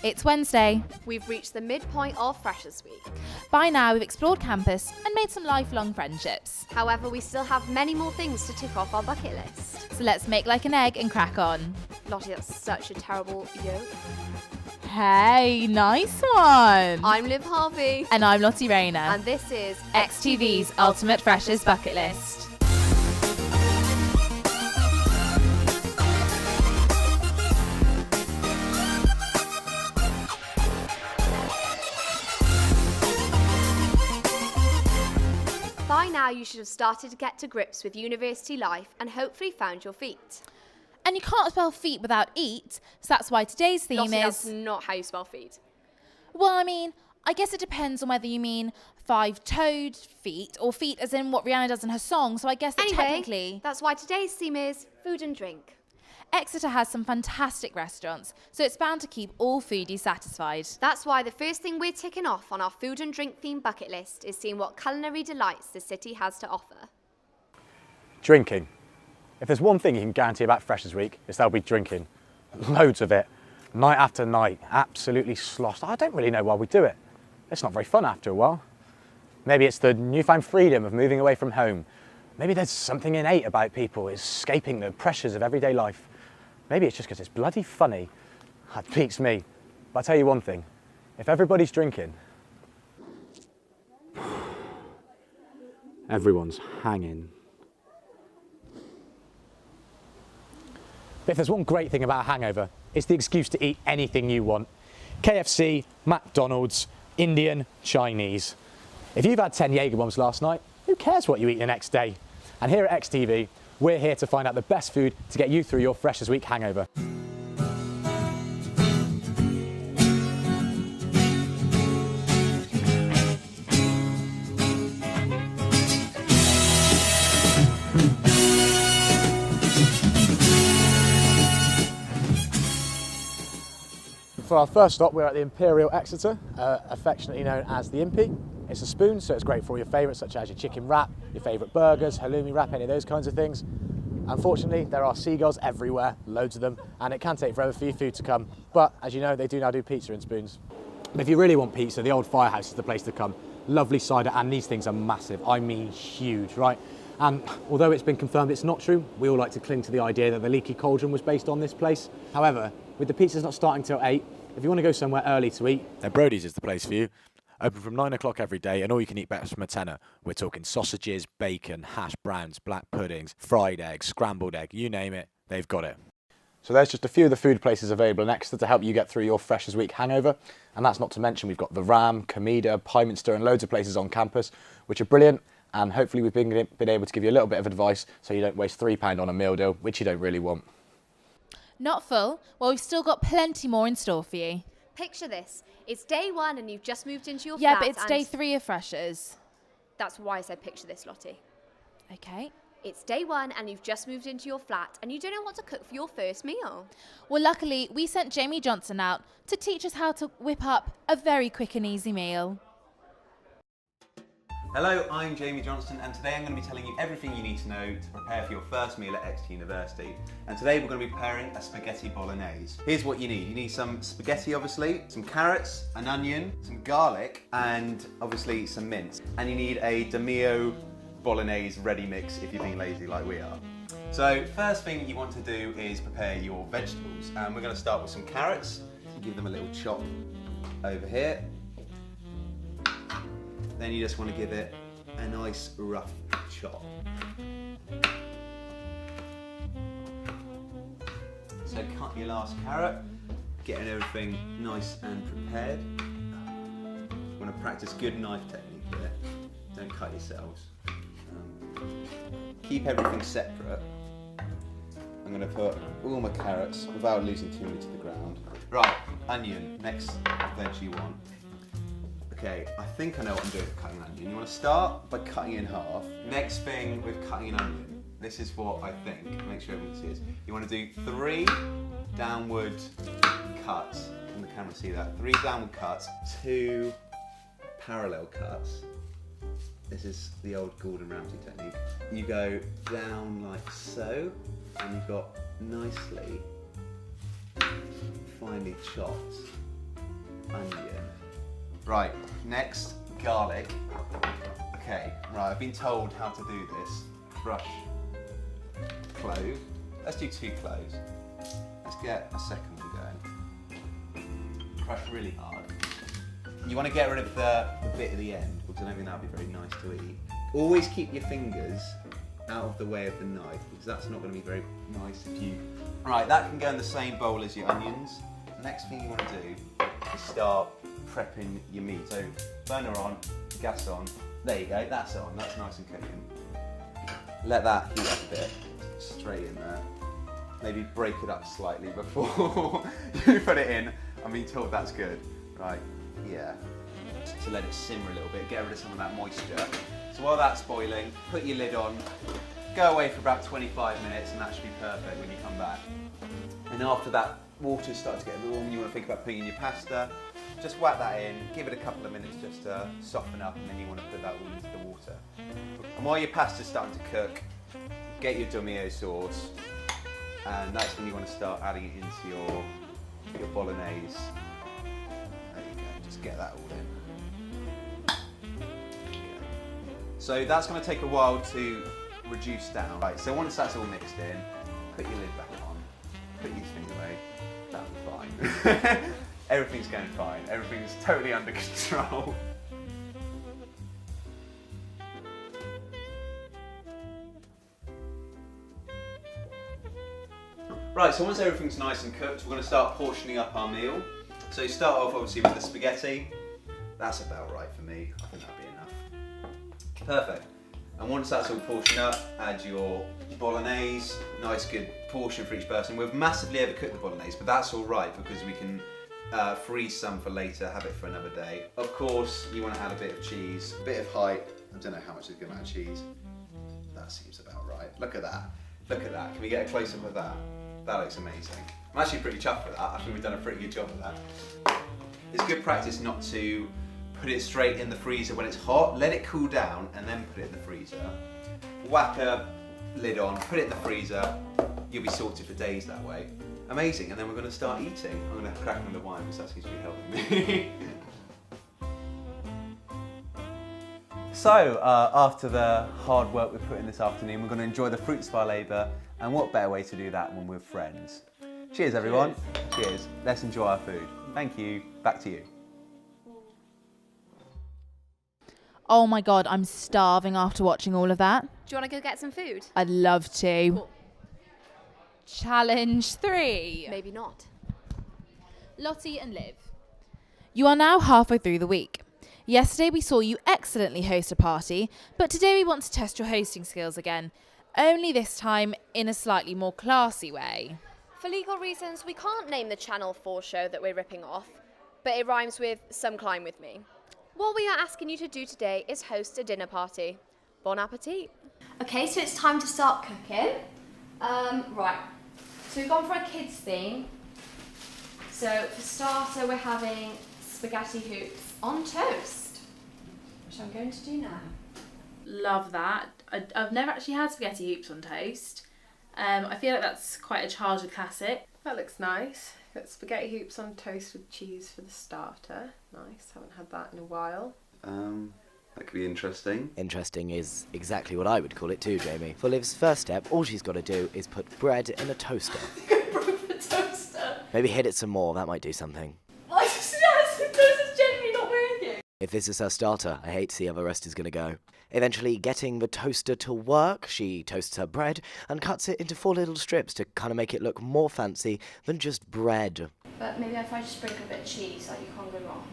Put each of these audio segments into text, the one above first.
It's Wednesday. We've reached the midpoint of Freshers Week. By now, we've explored campus and made some lifelong friendships. However, we still have many more things to tick off our bucket list. So let's make like an egg and crack on. Lottie, that's such a terrible yoke. Hey, nice one. I'm Liv Harvey. And I'm Lottie Rayner. And this is XTV's Ultimate Freshers Bucket List. By now, you should have started to get to grips with university life and hopefully found your feet. And you can't spell feet without eat, so that's why today's theme Lottie, is... that's not how you spell feet. Well, I mean, I guess it depends on whether you mean five-toed feet or feet as in what Rihanna does in her song, so I guess that technically... That's why today's theme is food and drink. Exeter has some fantastic restaurants, so it's bound to keep all foodies satisfied. That's why the first thing we're ticking off on our food and drink themed bucket list is seeing what culinary delights the city has to offer. Drinking. If there's one thing you can guarantee about Freshers Week, it's there'll be drinking. Loads of it. Night after night, absolutely sloshed. I don't really know why we do it. It's not very fun after a while. Maybe it's the newfound freedom of moving away from home. Maybe there's something innate about people escaping the pressures of everyday life. Maybe it's just because it's bloody funny. That beats me. But I'll tell you one thing. If everybody's drinking, everyone's hanging. But if there's one great thing about a hangover, it's the excuse to eat anything you want. KFC, McDonald's, Indian, Chinese. If you've had 10 Jaeger bombs last night, who cares what you eat the next day? And here at XTV, we're here to find out the best food to get you through your Freshers Week hangover. For our first stop, we're at the Imperial Exeter, affectionately known as the Impy. It's a spoon, so it's great for all your favourites, such as your chicken wrap, your favourite burgers, halloumi wrap, any of those kinds of things. Unfortunately, there are seagulls everywhere, loads of them, and it can take forever for your food to come. But as you know, they do now do pizza in spoons. But if you really want pizza, the old Firehouse is the place to come. Lovely cider, and these things are massive. I mean huge, right? And although it's been confirmed it's not true, we all like to cling to the idea that the Leaky Cauldron was based on this place. However, with the pizzas not starting till 8, if you want to go somewhere early to eat, then Brody's is the place for you. Open from 9 o'clock every day, and all you can eat breakfast from a tenner. We're talking sausages, bacon, hash browns, black puddings, fried eggs, scrambled egg, you name it, they've got it. So there's just a few of the food places available in Exeter to help you get through your Freshers Week hangover. And that's not to mention we've got the Ram, Comida, Pyminster, and loads of places on campus, which are brilliant. And hopefully we've been able to give you a little bit of advice so you don't waste £3 on a meal deal, which you don't really want. Not full? Well, we've still got plenty more in store for you. Picture this. It's day one and you've just moved into your flat. Yeah, but it's day 3 of Freshers. That's why I said picture this, Lottie. Okay. It's day one and you've just moved into your flat and you don't know what to cook for your first meal. Well, luckily, we sent Jamie Johnson out to teach us how to whip up a very quick and easy meal. Hello, I'm Jamie Johnston, and today I'm going to be telling you everything you need to know to prepare for your first meal at Exeter University. And today we're going to be preparing a spaghetti bolognese. Here's what you need. You need some spaghetti, obviously, some carrots, an onion, some garlic, and obviously some mince. And you need a Demio bolognese ready mix if you're being lazy like we are. So first thing you want to do is prepare your vegetables. And we're going to start with some carrots. Give them a little chop over here. Then you just want to give it a nice rough chop. So cut your last carrot, getting everything nice and prepared. You want to practice good knife technique here, don't cut yourselves. Keep everything separate. I'm going to put all my carrots without losing too many to the ground. Right, onion, next veg you want. Okay, I think I know what I'm doing for cutting an onion. You want to start by cutting it in half. Next thing with cutting an onion, this is what I think, make sure everyone sees. You want to do 3 downward cuts. Can the camera see that? 3 downward cuts, 2 parallel cuts. This is the old Gordon Ramsay technique. You go down like so, and you've got nicely, finely chopped onion. Right, next, garlic. Okay, right, I've been told how to do this. Crush clove. Let's do 2 cloves. Let's get a second one going. Crush really hard. You want to get rid of the bit at the end, because I don't think that would be very nice to eat. Always keep your fingers out of the way of the knife, because that's not going to be very nice if you... Right, that can go in the same bowl as your onions. The next thing you want to do is start prepping your meat. So burner on, gas on. There you go, that's on, that's nice and cooking. Let that heat up a bit, straight in there. Maybe break it up slightly before you put it in. I'm being told that's good. Right, yeah. Just to let it simmer a little bit, get rid of some of that moisture. So while that's boiling, put your lid on, go away for about 25 minutes, and that should be perfect when you come back. And after that water starts to get warm, you want to think about putting in your pasta. Just whack that in, give it a couple of minutes just to soften up, and then you want to put that all into the water. And while your pasta's starting to cook, get your Domino sauce, and that's when you want to start adding it into your bolognese. There you go, just get that all in. So that's going to take a while to reduce down. Right, so once that's all mixed in, put your lid back on, put your thing away, that'll be fine. Everything's going fine, everything's totally under control. Right, so once everything's nice and cooked, we're going to start portioning up our meal. So you start off obviously with the spaghetti. That's about right for me, I think that'll be enough. Perfect. And once that's all portioned up, add your bolognese, nice good portion for each person. We've massively overcooked the bolognese, but that's all right because we can freeze some for later, have it for another day. Of course, you want to add a bit of cheese, a bit of height. I don't know how much is a good amount of cheese. That seems about right. Look at that. Look at that. Can we get a close-up of that? That looks amazing. I'm actually pretty chuffed with that. I think we've done a pretty good job of that. It's good practice not to put it straight in the freezer when it's hot. Let it cool down and then put it in the freezer. Whack a lid on, put it in the freezer. You'll be sorted for days that way. Amazing, and then we're going to start eating. I'm going to crack on the wine because that seems to be helping me. So, after the hard work we've put in this afternoon, we're going to enjoy the fruits of our labour, and what better way to do that when we're friends. Cheers everyone. Cheers. Let's enjoy our food. Thank you. Back to you. Oh my God, I'm starving after watching all of that. Do you want to go get some food? I'd love to. Cool. Challenge 3. Maybe not. Lottie and Liv. You are now halfway through the week. Yesterday we saw you excellently host a party, but today we want to test your hosting skills again, only this time in a slightly more classy way. For legal reasons, we can't name the Channel 4 show that we're ripping off, but it rhymes with Some Climb With Me. What we are asking you to do today is host a dinner party. Bon appetit. Okay, so it's time to start cooking. Right, so we've gone for a kids theme. So for starter, we're having spaghetti hoops on toast, which I'm going to do now. Love that. I've never actually had spaghetti hoops on toast. I feel like that's quite a childhood classic. That looks nice. Got spaghetti hoops on toast with cheese for the starter. Nice, haven't had that in a while. That could be interesting. Interesting is exactly what I would call it too, Jamie. For Liv's first step, all she's got to do is put bread in a toaster. The toaster. Maybe hit it some more, that might do something. I just realised the toaster's genuinely not working. If this is her starter, I hate to see how the rest is going to go. Eventually getting the toaster to work, she toasts her bread and cuts it into 4 little strips to kind of make it look more fancy than just bread. But maybe if I just sprinkle a bit of cheese, like you can't go wrong.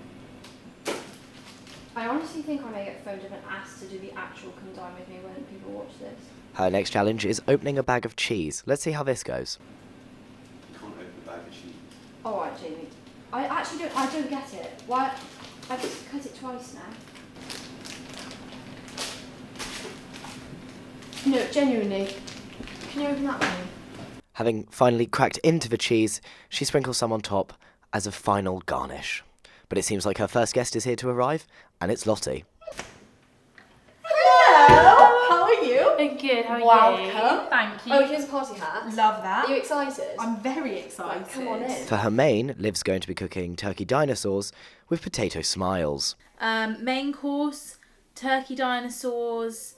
I honestly think I may get phoned up and asked to do the actual Come Dine With Me when people watch this. Her next challenge is opening a bag of cheese. Let's see how this goes. You can't open a bag of cheese. Alright, Jamie. I don't get it. Why? I've just cut it twice now. No, genuinely. Can you open that for me? Having finally cracked into the cheese, she sprinkles some on top as a final garnish. But it seems like her first guest is here to arrive, and it's Lottie. Hello! How are you? Good, how are you? Welcome. Thank you. Oh, here's a party hat. Love that. Are you excited? I'm very excited. Right, come on in. For her main, Liv's going to be cooking turkey dinosaurs with potato smiles. Main course, turkey dinosaurs,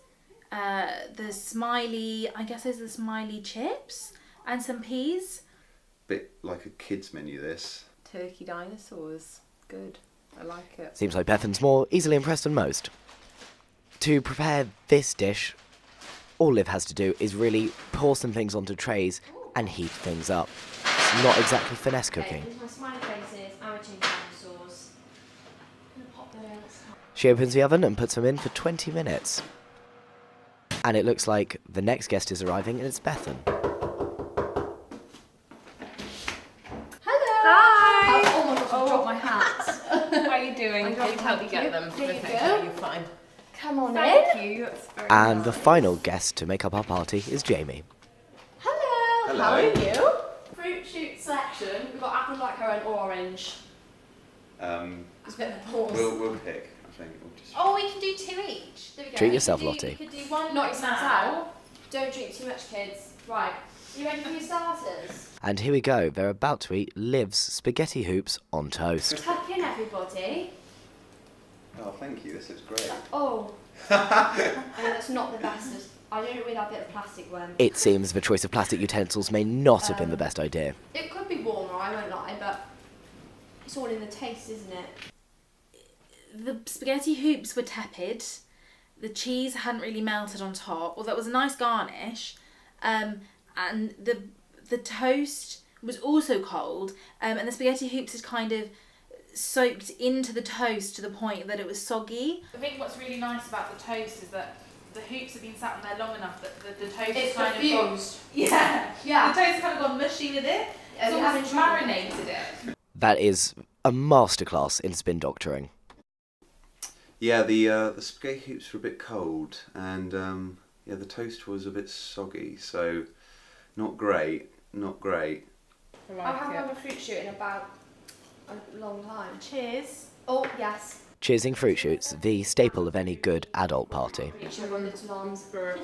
the smiley, I guess those are the smiley chips, and some peas. Bit like a kid's menu, this. Turkey dinosaurs. Good. I like it. Seems like Bethan's more easily impressed than most. To prepare this dish, all Liv has to do is really pour some things onto trays and heat things up. It's not exactly finesse cooking. Here's my smiley faces and my chicken dinosaurs. I'm gonna pop those. She opens the oven and puts them in for 20 minutes. And it looks like the next guest is arriving and it's Bethan. Hello. Hi. Oh my gosh, I dropped my hat. How are you doing? I'm Can good, you help me thank get you. them? There you Okay, go. you're fine. Come on in. Thank you. That's very And the nice. final guest to make up our party is Jamie. Hello. Hello. How are you? Fruit shoot selection. We've got apple, blackcurrant, and orange. It's a bit of a pause. We'll pick, I think. We'll just... Oh, we can do 2 each. There we go. Treat We yourself, could do- Lottie. We could do one Knock yourselves now. out. Don't drink too much, kids. Right. You ready for your starters? And here we go, they're about to eat Liv's spaghetti hoops on toast. Tuck in, everybody. Oh, thank you. This looks great. Oh. I know that's not the best. I don't really have a bit of plastic one. It seems the choice of plastic utensils may not have been the best idea. It could be warmer, I won't lie, but it's all in the taste, isn't it? The spaghetti hoops were tepid. The cheese hadn't really melted on top, although it was a nice garnish. And the toast was also cold, and the spaghetti hoops had kind of soaked into the toast to the point that it was soggy. I think what's really nice about the toast is that the hoops have been sat in there long enough that the toast It's has kind diffused. of gone, yeah, Yeah. the toast kind of gone mushy with it. It's you almost having trouble? marinated it. That is a masterclass in spin doctoring. Yeah, the spaghetti hoops were a bit cold, and yeah, the toast was a bit soggy, so not great, not great. I haven't had a fruit shoot in about a long time. Cheers. Oh, yes. Cheersing fruit shoots, the staple of any good adult party. Sugar on little arms. Oh,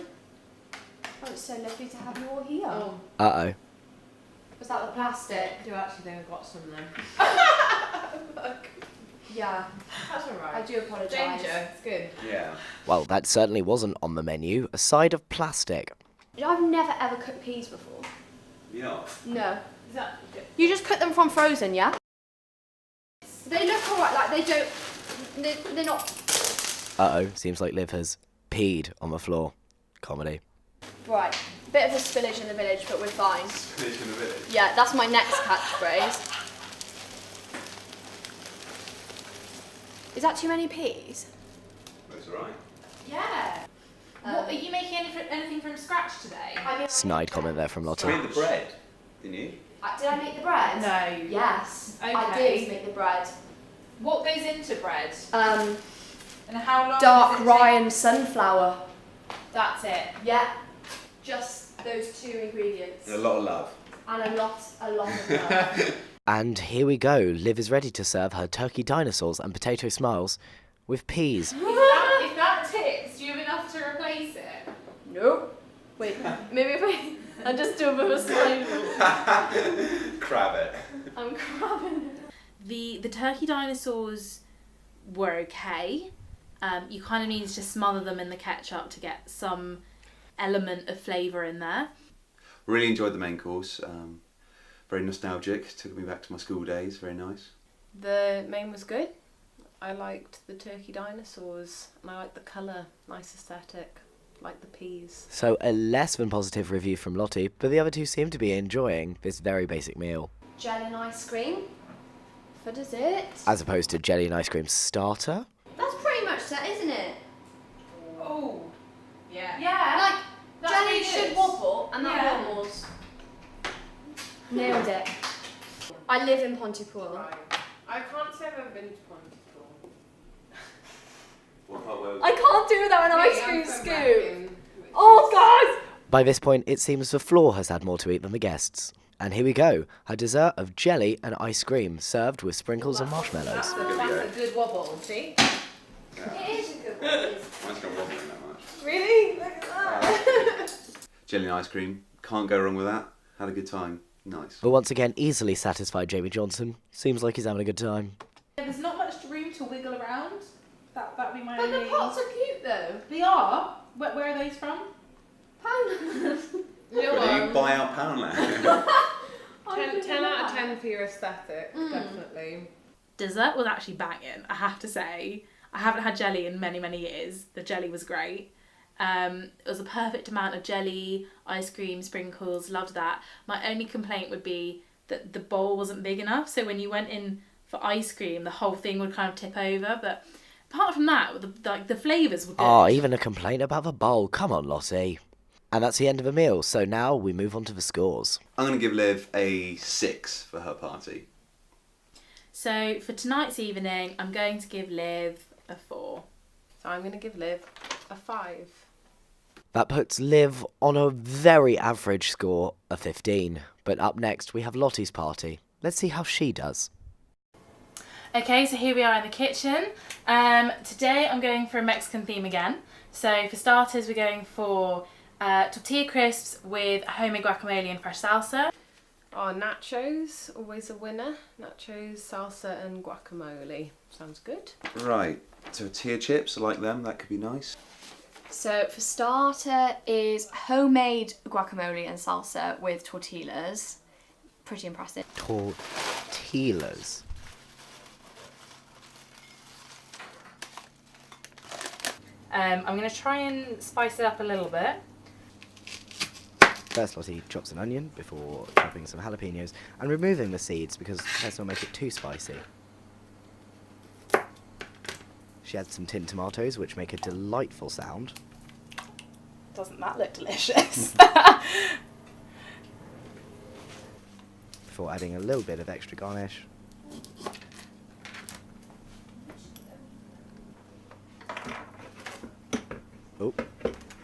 it's so lovely to have you all here. Oh, Uh-oh. Was that the plastic? I do actually think I've got some then. Yeah. That's I alright. do apologise. Danger. It's good. Yeah. Well, that certainly wasn't on the menu. A side of plastic. I've never ever cooked peas before. Yeah. No. Is that good? You just cook them from frozen, yeah? They look alright, like they don't. They're not. Uh-oh, seems like Liv has peed on the floor. Comedy. Right. Bit of a spillage in the village, but we're fine. Spinach in the village. Yeah, that's my next catchphrase. Is that too many peas? That's alright. Yeah. What, are you making anything from scratch today? Snide comment there from You Lottie. made the bread, didn't you? Did I make the bread? No. Yes. I Okay. did make the bread. What goes into bread? Um, And how long dark does it rye and sunflower. take? That's it. Yeah. Just those 2 ingredients. And a lot of love. And a lot of love. And here we go. Liv is ready to serve her turkey dinosaurs and potato smiles with peas. If that tips, do you have enough to replace it? Nope. Wait, maybe if I just do a bit of a slide. Crab it. I'm crabbing. The turkey dinosaurs were okay. You kind of needed to smother them in the ketchup to get some element of flavour in there. Really enjoyed the main course. Very nostalgic. Took me back to my school days. Very nice. The main was good. I liked the turkey dinosaurs and I liked the colour. Nice aesthetic. Like the peas. So a less than positive review from Lottie, but the other two seem to be enjoying this very basic meal. Gel and ice cream for dessert. As opposed to jelly and ice cream starter. That's pretty much that, isn't it? Oh. Yeah. Yeah. Like, That's jelly really should good. wobble, and that Yeah. wobbles. Nailed it. I live in Pontypool. Right. I can't say I've ever been to Pontypool. I can't do that an ice Yeah, cream I'm from scoop. Wrexham, which Oh, is- God! By this point, it seems the floor has had more to eat than the guests. And here we go, her dessert of jelly and ice cream, served with sprinkles and marshmallows. That's a good wobble, see? It is a good one. Mine's not wobbling that much. Really? Look at that. Jelly and ice cream, can't go wrong with that. Had a good time. Nice. But once again, easily satisfied Jamie Johnson. Seems like he's having a good time. There's not much room to wiggle around. That'd be my But only... the pots are cute though. They are? Where are those from? Poundland. Will you buy our Poundland? 10 out of 10 for your aesthetic, definitely. Dessert was actually banging, I have to say. I haven't had jelly in many, many years. The jelly was great. It was a perfect amount of jelly, ice cream, sprinkles, loved that. My only complaint would be that the bowl wasn't big enough, so when you went in for ice cream, the whole thing would kind of tip over, but apart from that, the flavours were good. Oh, even a complaint about the bowl. Come on, Lottie. And that's the end of a meal, so now we move on to the scores. I'm going to give Liv a 6 for her party. So for tonight's evening, I'm going to give Liv a 4. So I'm going to give Liv a 5. That puts Liv on a very average score of 15. But up next, we have Lottie's party. Let's see how she does. Okay, so here we are in the kitchen. Today I'm going for a Mexican theme again. So for starters, we're going for tortilla crisps with homemade guacamole and fresh salsa. Oh, nachos, always a winner. Nachos, salsa and guacamole. Sounds good. Right, tortilla chips, I like them, that could be nice. So for starter is homemade guacamole and salsa with tortillas. Pretty impressive. Tortillas. I'm going to try and spice it up a little bit. First, Lottie chops an onion before chopping some jalapenos and removing the seeds because let's not make it too spicy. She adds some tinned tomatoes, which make a delightful sound. Doesn't that look delicious? Before adding a little bit of extra garnish. Oh,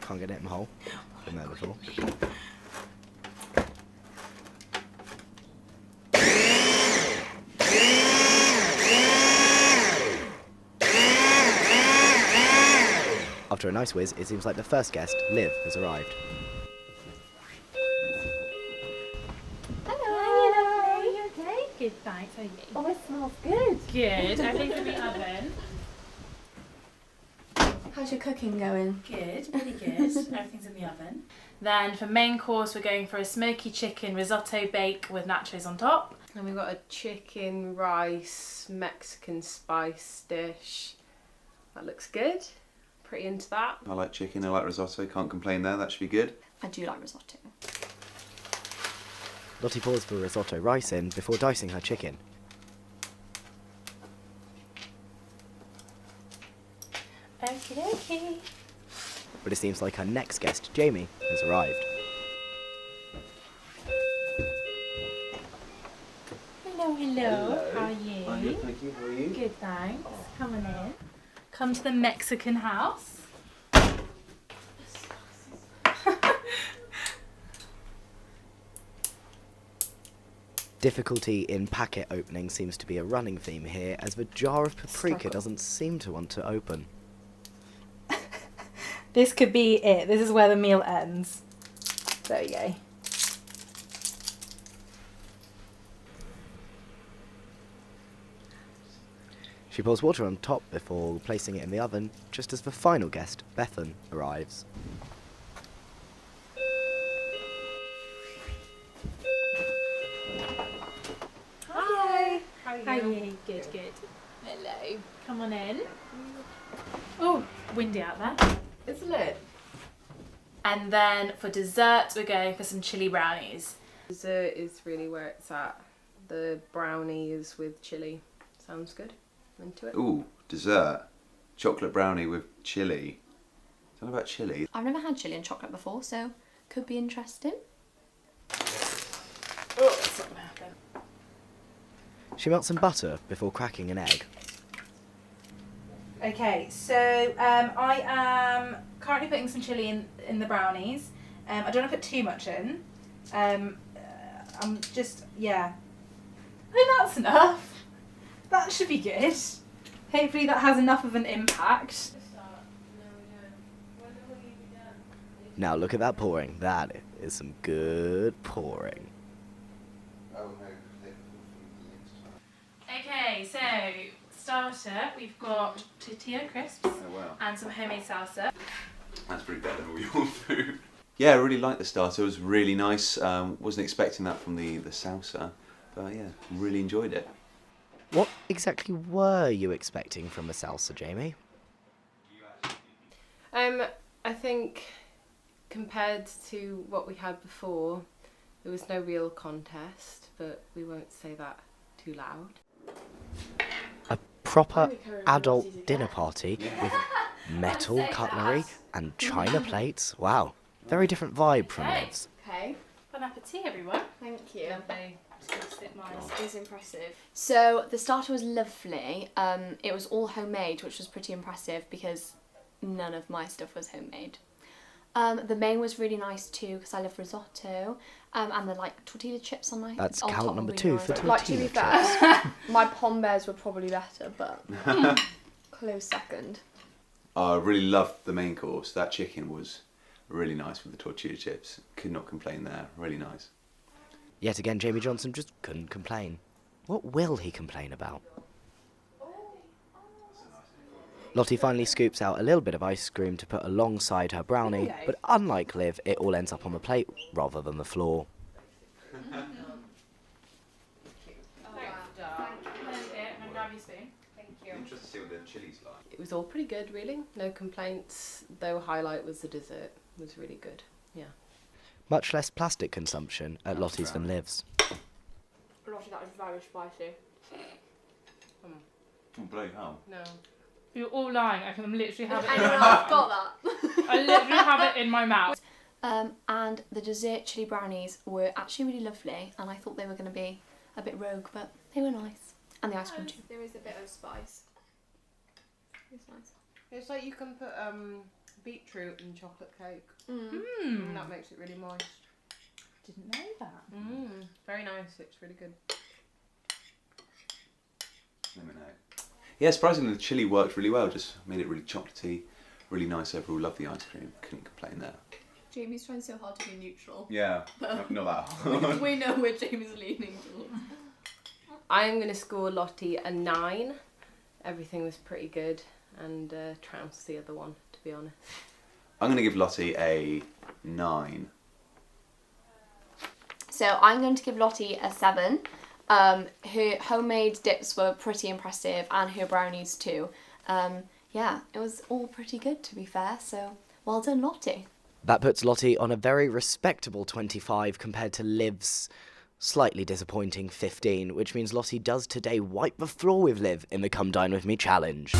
can't get it in the hole. Been there before. After a nice whiz, it seems like the first guest, Liv, has arrived. Hello. Are you okay? Good, thanks. How are you? Oh, it smells good. Good. Everything's in the oven. How's your cooking going? Good, really good. Everything's in the oven. Then for main course, we're going for a smoky chicken risotto bake with nachos on top. And we've got a chicken, rice, Mexican spice dish. That looks good. Pretty into that. I like chicken, I like risotto, can't complain there, that should be good. I do like risotto. Lottie pours the risotto rice in before dicing her chicken. Okie dokie. But it seems like our next guest, Jamie, has arrived. Hello, hello. How are you? I'm good, thank you. How are you? Good, thanks. Come on in. Come to the Mexican house. Difficulty in packet opening seems to be a running theme here, as the jar of paprika Struggle. doesn't seem to want to open. This could be it. This is where the meal ends. There you go. She pours water on top before placing it in the oven, just as the final guest, Bethan, arrives. Hi. How are you? How are you? Good, good. Hello. Come on in. Oh, windy out there. Isn't it? And then for dessert, we're going for some chili brownies. Dessert is really where it's at. The brownie is with chili. Sounds good. I'm into it. Ooh, dessert. Chocolate brownie with chilli. Don't know about chilli. I've never had chili and chocolate before, so could be interesting. Oh, that's not gonna happen. She melts some butter before cracking an egg. Okay, so I am currently putting some chili in the brownies. I don't want to put too much in. I'm just, yeah. I think that's enough. That should be good. Hopefully that has enough of an impact. Now look at that pouring. That is some good pouring. Okay, so starter, we've got tortilla crisps wow. and some homemade salsa. That's pretty better than all your food. Yeah, I really liked the starter. It was really nice. Wasn't expecting that from the salsa, but yeah, really enjoyed it. What exactly were you expecting from a salsa, Jamie? I think compared to what we had before, there was no real contest, but we won't say that too loud. A proper adult dinner party with metal cutlery and china plates. Wow, very different vibe from Liv's. Okay. Bon appetit, everyone. Thank you. Lovely. It's impressive. So the starter was lovely. It was all homemade, which was pretty impressive because none of my stuff was homemade. The main was really nice too because I love risotto. And the tortilla chips on my. That's on count top number were 2 really for nice. tortilla To be chips. fair, my pommes were probably better, but close second. I really loved the main course. That chicken was really nice with the tortilla chips. Could not complain there. Really nice. Yet again, Jamie Johnson just couldn't complain. What will he complain about? Lottie finally scoops out a little bit of ice cream to put alongside her brownie, but unlike Liv, it all ends up on the plate rather than the floor. Interested to see what the chili's like. It was all pretty good, really. No complaints, though highlight was the dessert. It was really good, yeah. Much less plastic consumption at Lottie's than Liv's. Lottie, that was very spicy. Oh, bloody hell. No. You're all lying. I can literally have it in Anyone my else mouth. got that? I literally have it in my mouth. And the dessert chili brownies were actually really lovely, and I thought they were going to be a bit rogue, but they were nice. And the ice cream too. There is a bit of spice. It's nice. It's like you can put beetroot in chocolate cake. Mm. That makes it really moist. Didn't know that. Very nice, it's really good. Let me know. Yeah, surprisingly the chili worked really well. Just made it really chocolatey, really nice overall. Love the ice cream. Couldn't complain there. Jamie's trying so hard to be neutral. Yeah, not that hard. We know where Jamie's leaning towards. I'm going to score Lottie a 9. Everything was pretty good, and trounced the other one, to be honest. I'm going to give Lottie a 9. So I'm going to give Lottie a 7. Her homemade dips were pretty impressive, and her brownies too. Yeah, it was all pretty good, to be fair, so well done, Lottie. That puts Lottie on a very respectable 25 compared to Liv's slightly disappointing 15, which means Lottie does today wipe the floor with Liv in the Come Dine With Me challenge.